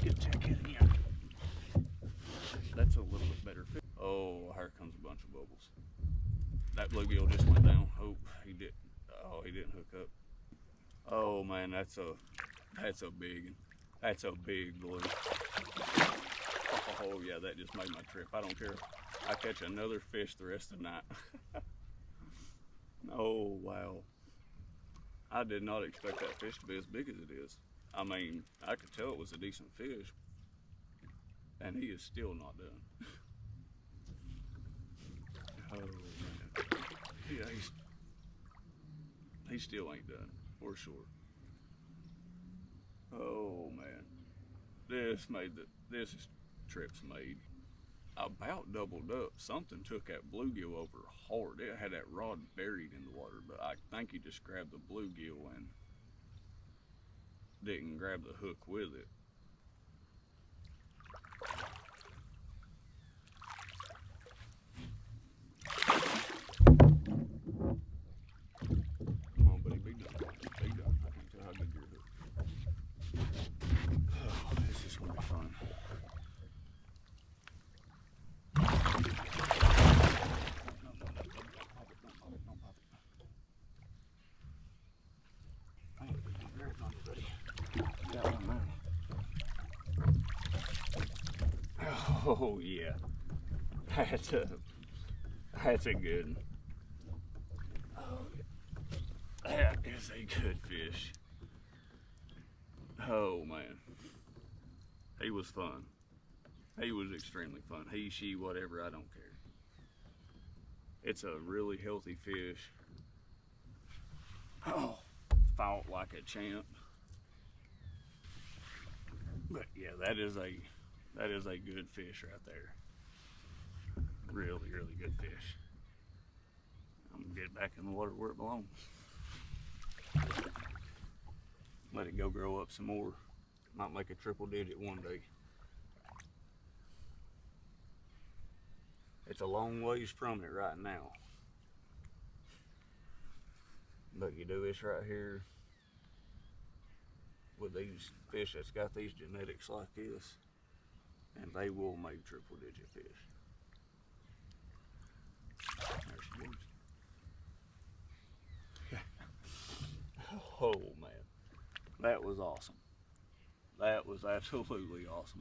get check it again. That's a little bit better fish. Oh, here comes a bunch of bubbles. That bluegill just went down. Oh, he did. Oh, he didn't hook up. Oh man, that's a big one. That's a big blue. Oh yeah, that just made my trip. I don't care if I catch another fish the rest of the night. Oh wow. I did not expect that fish to be as big as it is. I mean, I could tell it was a decent fish, and he is still not done. Oh man. Yeah, he still ain't done, for sure. Oh man. This trip's made. About doubled up. Something took that bluegill over hard. It had that rod buried in the water, but I think he just grabbed the bluegill and didn't grab the hook with it. Come on, buddy, be done. Be done. I can tell how good your hook. Oh, this is gonna be fun. Oh yeah, that's a good one. Oh, that is a good fish. Oh man, he was fun. He was extremely fun. He, she, whatever, I don't care. It's a really healthy fish. Oh, fought like a champ. But yeah, that is a good fish right there. Really, really good fish. I'm gonna get it back in the water where it belongs. Let it go grow up some more. Might make a triple digit one day. It's a long ways from it right now. But you do this right here with these fish that's got these genetics like this, and they will make triple digit fish. There she goes. Oh man, that was awesome. That was absolutely awesome.